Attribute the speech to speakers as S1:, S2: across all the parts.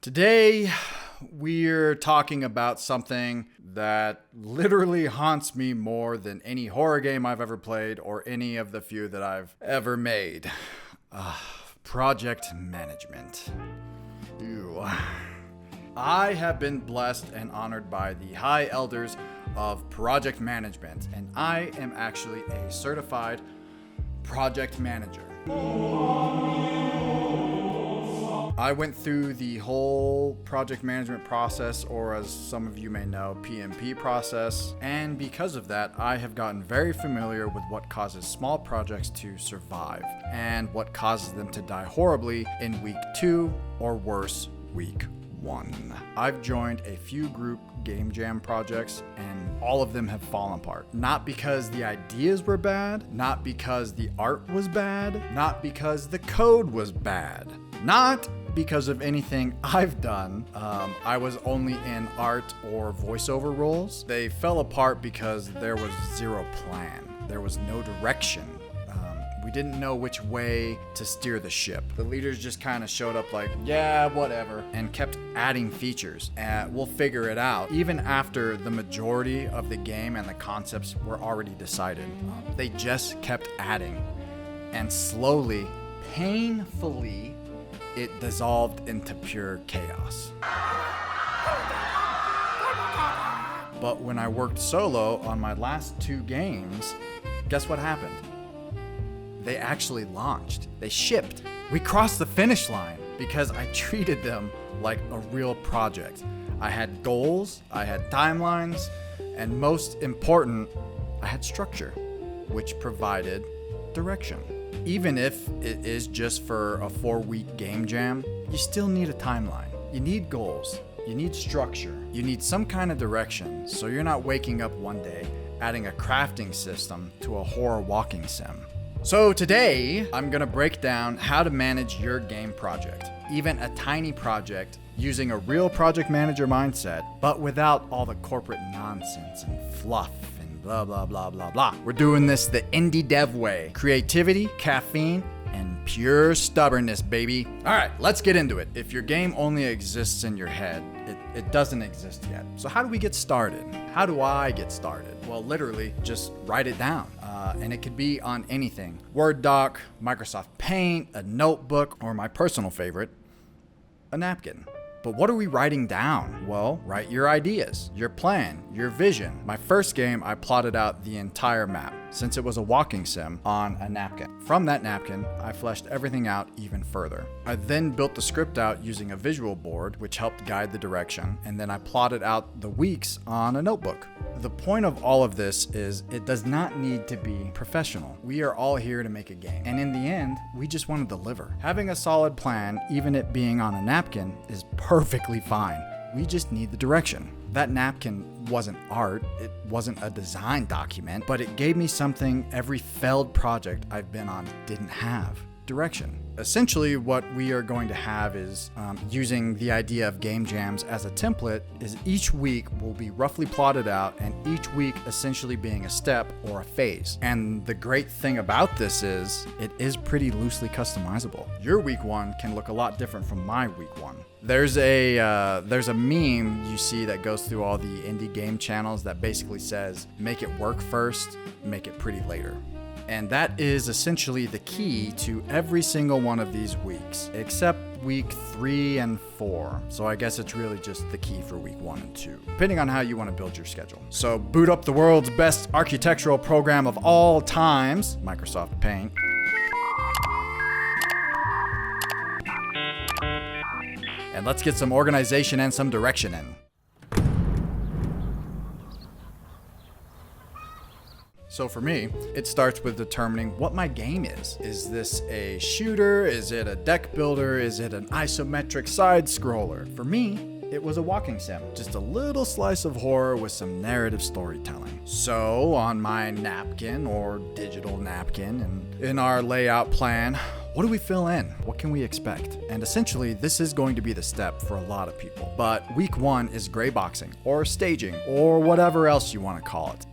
S1: Today, we're talking about something that literally haunts me more than any horror game I've ever played or any of the few that I've ever made. Project management. Ew. I have been blessed and honored by the high elders of project management, and I am actually a certified project manager. I went through the whole project management process, or as some of you may know, PMP process, and because of that, I have gotten very familiar with what causes small projects to survive and what causes them to die horribly in week 2 or worse, week 1. I've joined a few group game jam projects and all of them have fallen apart. Not because the ideas were bad, not because the art was bad, not because the code was bad, not because of anything I've done. I was only in art or voiceover roles. They fell apart because there was zero plan. There was no direction. We didn't know which way to steer the ship. The leaders just kind of showed up like, yeah, whatever, and kept adding features. We'll figure it out. Even after the majority of the game and the concepts were already decided, they just kept adding. And slowly, painfully, it dissolved into pure chaos. But when I worked solo on my last 2 games, guess what happened? They actually launched. They shipped. We crossed the finish line because I treated them like a real project. I had goals, I had timelines, and most important, I had structure, which provided direction. Even if it is just for a 4-week game jam, you still need a timeline. You need goals. You need structure. You need some kind of direction so you're not waking up one day adding a crafting system to a horror walking sim. So today, I'm gonna break down how to manage your game project, even a tiny project, using a real project manager mindset, but without all the corporate nonsense and fluff and blah, blah, blah, blah, blah. We're doing this the indie dev way. Creativity, caffeine, and pure stubbornness, baby. All right, let's get into it. If your game only exists in your head, it doesn't exist yet. So how do we get started? How do I get started? Well, literally, just write it down. And it could be on anything. Word doc, Microsoft Paint, a notebook, or my personal favorite, a napkin. But what are we writing down? Well, write your ideas, your plan, your vision. My first game, I plotted out the entire map, since it was a walking sim, on a napkin. From that napkin, I fleshed everything out even further. I then built the script out using a visual board, which helped guide the direction, and then I plotted out the weeks on a notebook. The point of all of this is it does not need to be professional. We are all here to make a game, and in the end, we just want to deliver. Having a solid plan, even it being on a napkin, is perfectly fine. We just need the direction. That napkin wasn't art, it wasn't a design document, but it gave me something every failed project I've been on didn't have: direction. Essentially, what we are going to have is, using the idea of game jams as a template, is each week will be roughly plotted out, and each week essentially being a step or a phase. And the great thing about this is, it is pretty loosely customizable. Your week 1 can look a lot different from my week 1. There's a meme you see that goes through all the indie game channels that basically says, make it work first, make it pretty later. And that is essentially the key to every single one of these weeks, except week 3 and 4. So I guess it's really just the key for week 1 and 2, depending on how you want to build your schedule. So boot up the world's best architectural program of all times, Microsoft Paint. And let's get some organization and some direction in. So for me, it starts with determining what my game is. Is this a shooter? Is it a deck builder? Is it an isometric side scroller? For me, it was a walking sim, just a little slice of horror with some narrative storytelling. So on my napkin or digital napkin and in our layout plan, what do we fill in? What can we expect? And essentially, this is going to be the step for a lot of people. But week 1 is gray boxing or staging or whatever else you want to call it.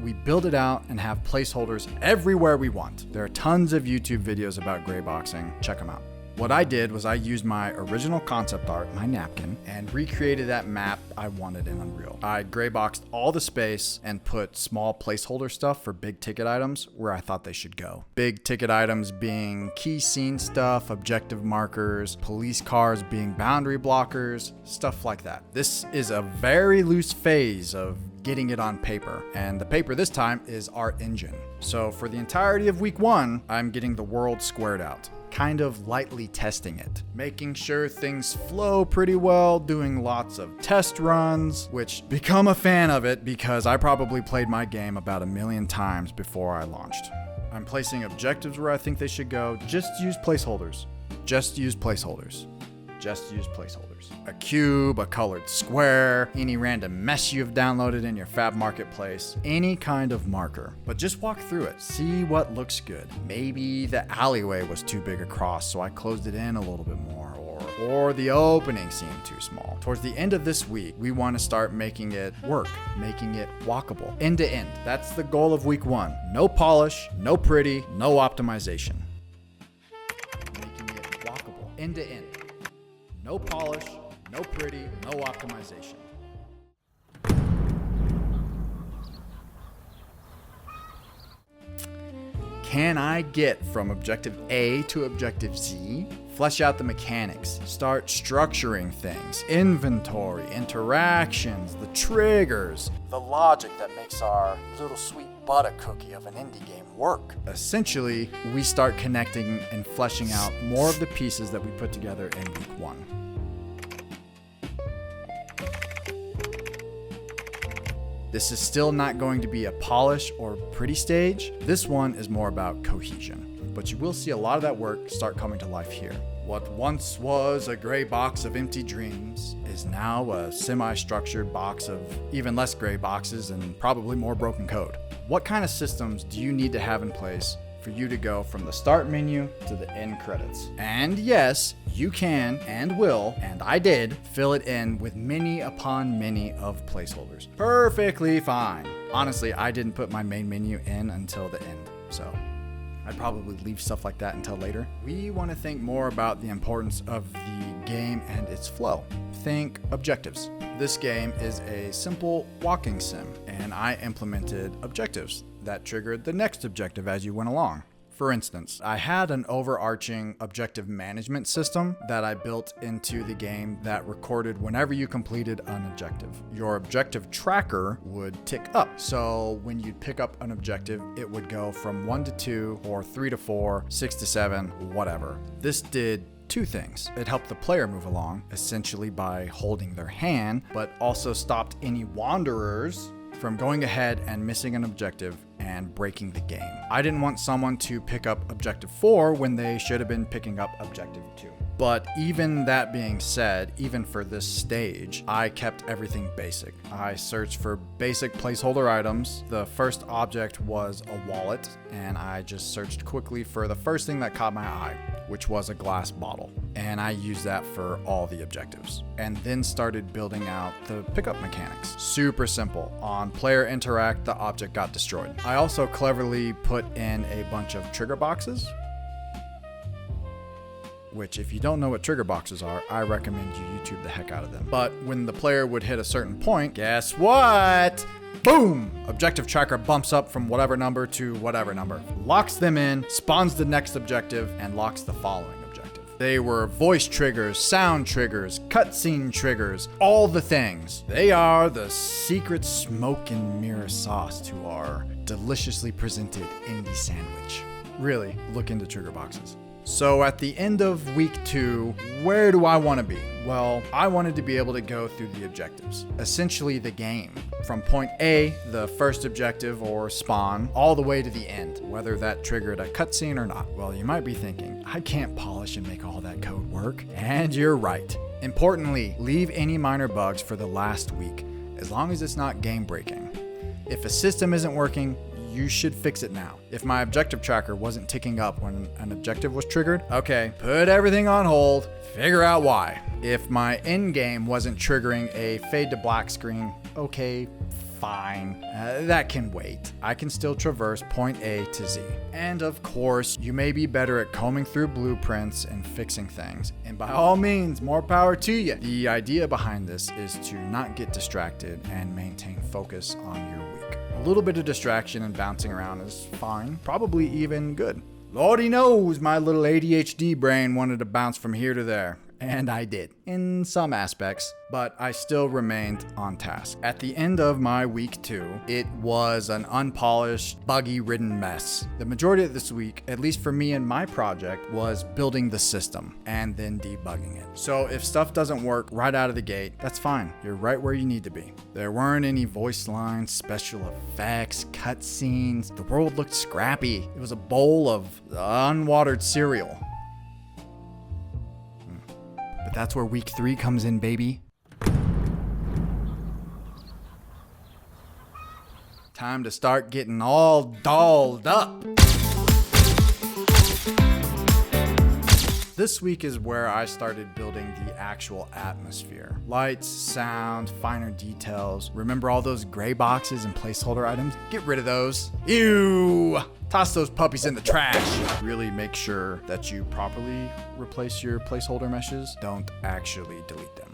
S1: we build it out and have placeholders everywhere we want. There are tons of YouTube videos about gray boxing. Check them out. What I did was I used my original concept art, my napkin, and recreated that map I wanted in Unreal. I gray boxed all the space and put small placeholder stuff for big ticket items where I thought they should go. Big ticket items being key scene stuff, objective markers, police cars being boundary blockers, stuff like that. This is a very loose phase of getting it on paper, and the paper this time is Art Engine. So for the entirety of week 1, I'm getting the world squared out, kind of lightly testing it, making sure things flow pretty well, doing lots of test runs, which become a fan of it because I probably played my game about 1 million times before I launched. I'm placing objectives where I think they should go. Just use placeholders. Just use placeholders. Just use placeholders. A cube, a colored square, any random mesh you've downloaded in your Fab Marketplace, any kind of marker. But just walk through it, see what looks good. Maybe the alleyway was too big across, so I closed it in a little bit more, or the opening seemed too small. Towards the end of this week, we want to start making it work, making it walkable, end to end. That's the goal of week 1. No polish, no pretty, no optimization. Making it walkable, end to end. No polish, no pretty, no optimization. Can I get from objective A to objective Z? Flesh out the mechanics, start structuring things, inventory, interactions, the triggers, the logic that makes our little sweet butter cookie of an indie game work. Essentially, we start connecting and fleshing out more of the pieces that we put together in week 1. This is still not going to be a polish or pretty stage. This one is more about cohesion, but you will see a lot of that work start coming to life here. What once was a gray box of empty dreams is now a semi-structured box of even less gray boxes and probably more broken code. What kind of systems do you need to have in place for you to go from the start menu to the end credits? And yes, you can and will, and I did, fill it in with many upon many of placeholders. Perfectly fine. Honestly, I didn't put my main menu in until the end, so I'd probably leave stuff like that until later. We want to think more about the importance of the game and its flow. Think objectives. This game is a simple walking sim, and I implemented objectives that triggered the next objective as you went along. For instance, I had an overarching objective management system that I built into the game that recorded whenever you completed an objective. Your objective tracker would tick up. So when you'd pick up an objective, it would go from 1 to 2 or 3 to 4, 6 to 7, whatever. This did 2 things. It helped the player move along, essentially by holding their hand, but also stopped any wanderers from going ahead and missing an objective and breaking the game. I didn't want someone to pick up objective 4 when they should have been picking up objective 2. But even that being said, even for this stage, I kept everything basic. I searched for basic placeholder items. The first object was a wallet, and I just searched quickly for the first thing that caught my eye, which was a glass bottle. And I used that for all the objectives. And then started building out the pickup mechanics. Super simple. On player interact, the object got destroyed. I also cleverly put in a bunch of trigger boxes, which if you don't know what trigger boxes are, I recommend you YouTube the heck out of them. But when the player would hit a certain point, guess what? Boom! Objective tracker bumps up from whatever number to whatever number, locks them in, spawns the next objective, and locks the following objective. They were voice triggers, sound triggers, cutscene triggers, all the things. They are the secret smoke and mirror sauce to our deliciously presented indie sandwich. Really, look into trigger boxes. So at the end of week 2, where do I want to be? Well, I wanted to be able to go through the objectives, essentially the game, from point A, the first objective or spawn, all the way to the end, whether that triggered a cutscene or not. Well, you might be thinking, I can't polish and make all that code work. And you're right. Importantly, leave any minor bugs for the last week, as long as it's not game breaking. If a system isn't working, you should fix it now. If my objective tracker wasn't ticking up when an objective was triggered, okay, put everything on hold, figure out why. If my end game wasn't triggering a fade to black screen, okay, fine. That can wait. I can still traverse point A to Z. And of course, you may be better at combing through blueprints and fixing things. And by all means, more power to you. The idea behind this is to not get distracted and maintain focus on your week. A little bit of distraction and bouncing around is fine, probably even good. Lordy knows my little ADHD brain wanted to bounce from here to there. And I did, in some aspects, but I still remained on task. At the end of my week 2, it was an unpolished, buggy-ridden mess. The majority of this week, at least for me and my project, was building the system and then debugging it. So if stuff doesn't work right out of the gate, that's fine. You're right where you need to be. There weren't any voice lines, special effects, cutscenes. The world looked scrappy. It was a bowl of unwatered cereal. That's where week 3 comes in, baby. Time to start getting all dolled up. This week is where I started building the actual atmosphere. Lights, sound, finer details. Remember all those gray boxes and placeholder items? Get rid of those. Ew! Toss those puppies in the trash. Really make sure that you properly replace your placeholder meshes. Don't actually delete them.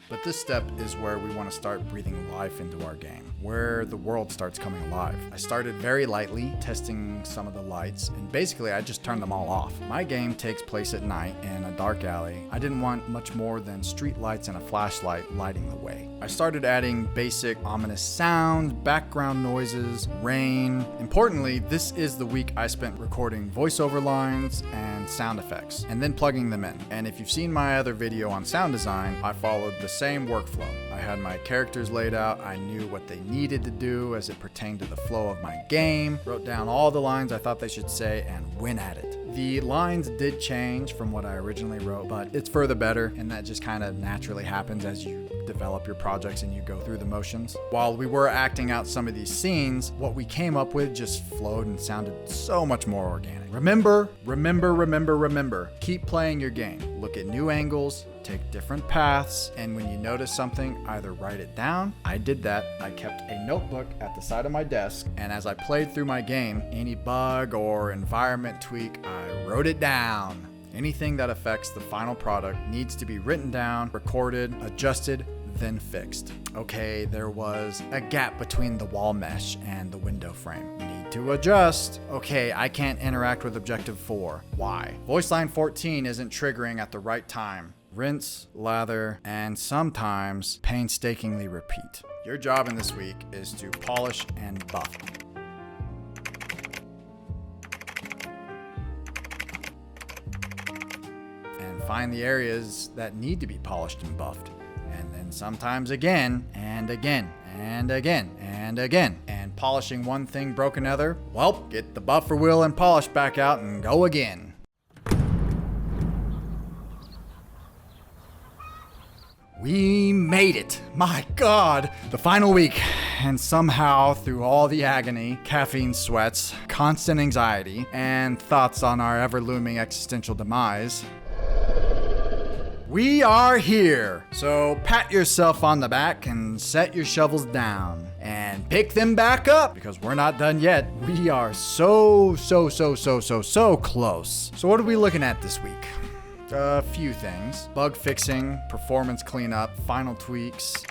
S1: But this step is where we want to start breathing life into our game, where the world starts coming alive. I started very lightly, testing some of the lights, and basically I just turned them all off. My game takes place at night in a dark alley. I didn't want much more than street lights and a flashlight lighting the way. I started adding basic ominous sounds, background noises, rain. Importantly, this is the week I spent recording voiceover lines and sound effects, and then plugging them in. And if you've seen my other video on sound design, I followed the same workflow. I had my characters laid out, I knew what they needed to do as it pertained to the flow of my game, wrote down all the lines I thought they should say, and went at it. The lines did change from what I originally wrote, but it's for the better, and that just kind of naturally happens as you develop your projects and you go through the motions. While we were acting out some of these scenes, what we came up with just flowed and sounded so much more organic. Remember, keep playing your game. Look at new angles, take different paths, and when you notice something, either write it down. I did that. I kept a notebook at the side of my desk, and as I played through my game, any bug or environment tweak, I wrote it down. Anything that affects the final product needs to be written down, recorded, adjusted, then fixed. Okay, there was a gap between the wall mesh and the window frame. Need to adjust. Okay, I can't interact with Objective 4. Why? Voice line 14 isn't triggering at the right time. Rinse, lather, and sometimes painstakingly repeat. Your job in this week is to polish and buff. And find the areas that need to be polished and buffed. And then sometimes again, and again, and again, and again. And polishing one thing broke another. Well, get the buffer wheel and polish back out and go again. We made it. My God. The final week. And somehow, through all the agony, caffeine sweats, constant anxiety, and thoughts on our ever-looming existential demise, we are here. So pat yourself on the back and set your shovels down and pick them back up because we're not done yet. We are so close. So what are we looking at this week? A few things. Bug fixing, performance cleanup, final tweaks,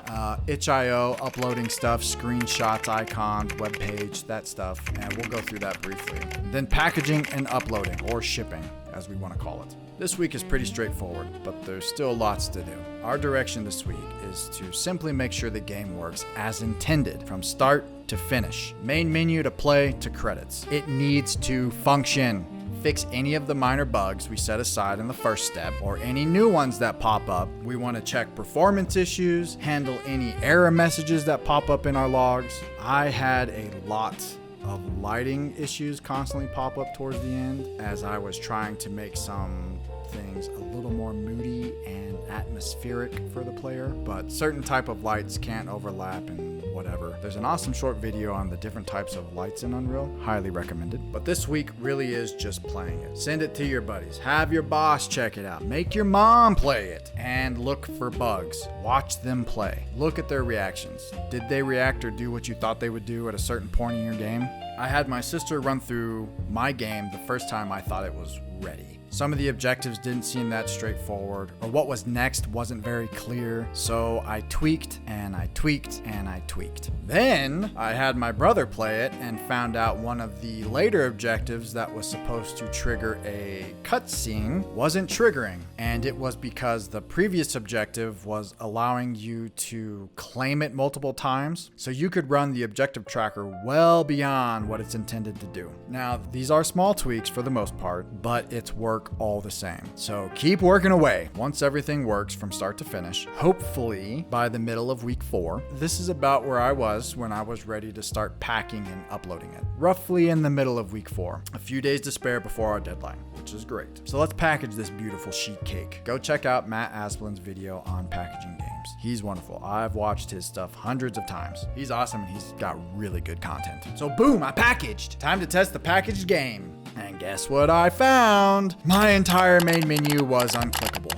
S1: itch.io, uploading stuff, screenshots, icons, web page, that stuff. And we'll go through that briefly. Then packaging and uploading, or shipping, as we want to call it. This week is pretty straightforward, but there's still lots to do. Our direction this week is to simply make sure the game works as intended from start to finish. Main menu to play to credits. It needs to function. Fix any of the minor bugs we set aside in the first step, or any new ones that pop up. We want to check performance issues, handle any error messages that pop up in our logs. I had a lot of lighting issues constantly pop up towards the end as I was trying to make some things a little more moody and atmospheric for the player, but certain type of lights can't overlap and whatever. There's an awesome short video on the different types of lights in Unreal. Highly recommended. But this week really is just playing it. Send it to your buddies. Have your boss check it out. Make your mom play it. And look for bugs. Watch them play. Look at their reactions. Did they react or do what you thought they would do at a certain point in your game? I had my sister run through my game the first time I thought it was ready. Some of the objectives didn't seem that straightforward, or what was next wasn't very clear, so I tweaked and I tweaked and I tweaked. Then I had my brother play it and found out one of the later objectives that was supposed to trigger a cutscene wasn't triggering, and it was because the previous objective was allowing you to claim it multiple times, so you could run the objective tracker well beyond what it's intended to do. Now, these are small tweaks for the most part, but it's work all the same. So keep working away. Once everything works from start to finish, hopefully by the middle of week 4, this is about where I was when I was ready to start packing and uploading it. Roughly in the middle of week 4, a few days to spare before our deadline, which is great. So let's package this beautiful sheet cake. Go check out Matt Asplin's video on packaging games. He's wonderful. I've watched his stuff hundreds of times. He's awesome and he's got really good content. So boom, I packaged. Time to test the packaged game. And guess what I found? My entire main menu was unclickable.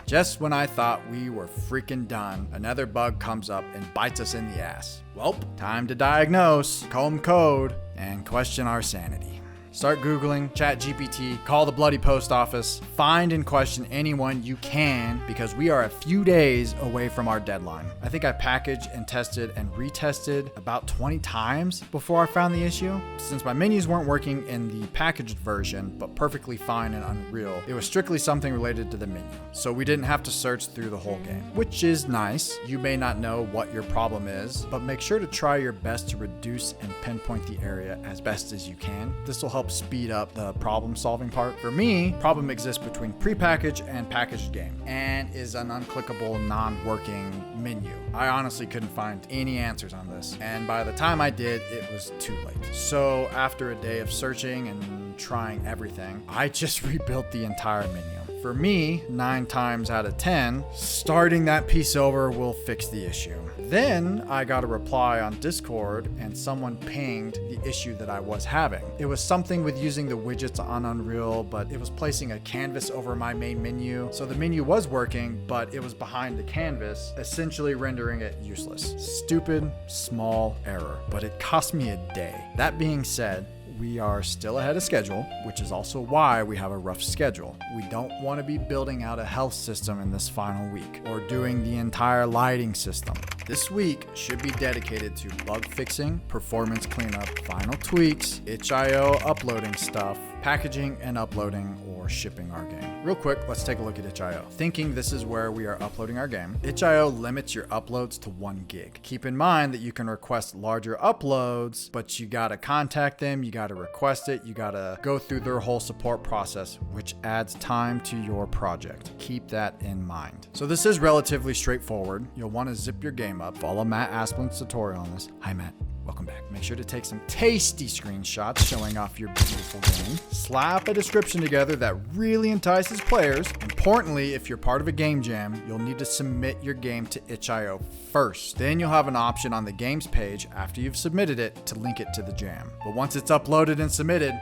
S1: Just when I thought we were freaking done, another bug comes up and bites us in the ass. Well, time to diagnose, comb code, and question our sanity. Start Googling, ChatGPT, call the bloody post office, find and question anyone you can because we are a few days away from our deadline. I think I packaged and tested and retested about 20 times before I found the issue. Since my menus weren't working in the packaged version, but perfectly fine in Unreal, it was strictly something related to the menu. So we didn't have to search through the whole game, which is nice. You may not know what your problem is, but make sure to try your best to reduce and pinpoint the area as best as you can. This will help speed up the problem solving part. For me, problem exists between prepackaged and packaged game and is an unclickable, non-working menu. I honestly couldn't find any answers on this, and by the time I did, it was too late. So after a day of searching and trying everything, I just rebuilt the entire menu. For me, 9 times out of 10, starting that piece over will fix the issue. Then I got a reply on Discord and someone pinged the issue that I was having. It was something with using the widgets on Unreal, but it was placing a canvas over my main menu. So the menu was working, but it was behind the canvas, essentially rendering it useless. Stupid, small error, but it cost me a day. That being said, we are still ahead of schedule, which is also why we have a rough schedule. We don't want to be building out a health system in this final week or doing the entire lighting system. This week should be dedicated to bug fixing, performance cleanup, final tweaks, itch.io uploading stuff, packaging and uploading or shipping our game. Real quick, let's take a look at itch.io. Thinking this is where we are uploading our game, itch.io limits your uploads to 1 gig. Keep in mind that you can request larger uploads, but you gotta contact them, you gotta request it, you gotta go through their whole support process, which adds time to your project. Keep that in mind. So this is relatively straightforward. You'll want to zip your game up, follow Matt Asplin's tutorial on this. Hi Matt. Welcome back. Make sure to take some tasty screenshots showing off your beautiful game. Slap a description together that really entices players. Importantly, if you're part of a game jam, you'll need to submit your game to itch.io first. Then you'll have an option on the games page after you've submitted it to link it to the jam. But once it's uploaded and submitted,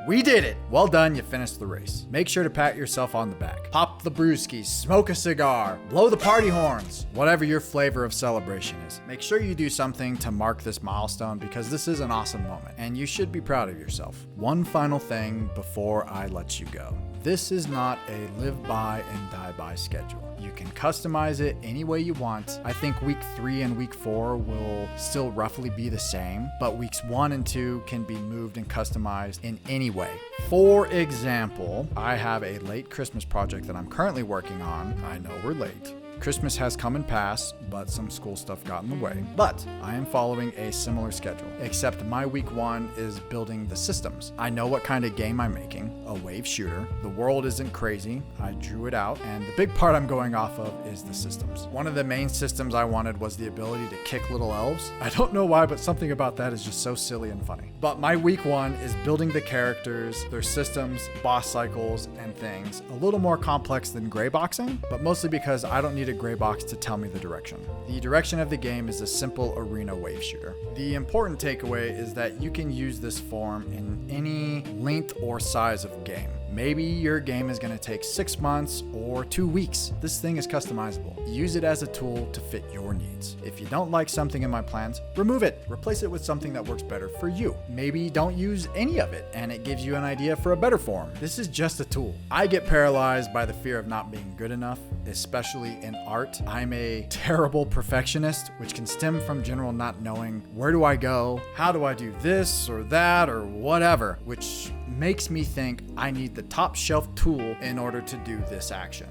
S1: we did it! Well done, you finished the race. Make sure to pat yourself on the back. Pop the brewskis, smoke a cigar, blow the party horns, whatever your flavor of celebration is. Make sure you do something to mark this milestone because this is an awesome moment and you should be proud of yourself. One final thing before I let you go. This is not a live by and die by schedule. You can customize it any way you want. I think week 3 and week 4 will still roughly be the same, but weeks 1 and 2 can be moved and customized in any way. For example, I have a late Christmas project that I'm currently working on. I know we're late. Christmas has come and passed, but some school stuff got in the way. But I am following a similar schedule, except my week 1 is building the systems. I know what kind of game I'm making, a wave shooter. The world isn't crazy. I drew it out, and the big part I'm going off of is the systems. One of the main systems I wanted was the ability to kick little elves. I don't know why, but something about that is just so silly and funny. But my week 1 is building the characters, their systems, boss cycles, and things. A little more complex than gray boxing, but mostly because I don't need to a gray box to tell me the direction. The direction of the game is a simple arena wave shooter. The important takeaway is that you can use this form in any length or size of game. Maybe your game is going to take 6 months or 2 weeks. This thing is customizable. Use it as a tool to fit your needs. If you don't like something in my plans, remove it. Replace it with something that works better for you. Maybe don't use any of it and it gives you an idea for a better form. This is just a tool. I get paralyzed by the fear of not being good enough, especially in art. I'm a terrible perfectionist, which can stem from general not knowing where do I go, how do I do this or that or whatever, which makes me think I need the top shelf tool in order to do this action.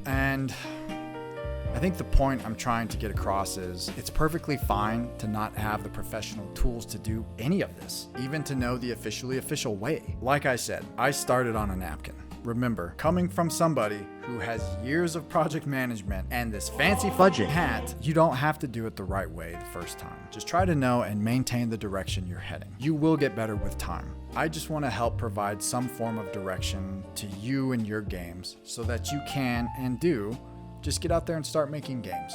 S1: And I think the point I'm trying to get across is it's perfectly fine to not have the professional tools to do any of this, even to know the official way. Like I said, I started on a napkin. Remember, coming from somebody who has years of project management and this fancy fudging hat, you don't have to do it the right way the first time. Just try to know and maintain the direction you're heading. You will get better with time. I just want to help provide some form of direction to you and your games so that you can and do just get out there and start making games.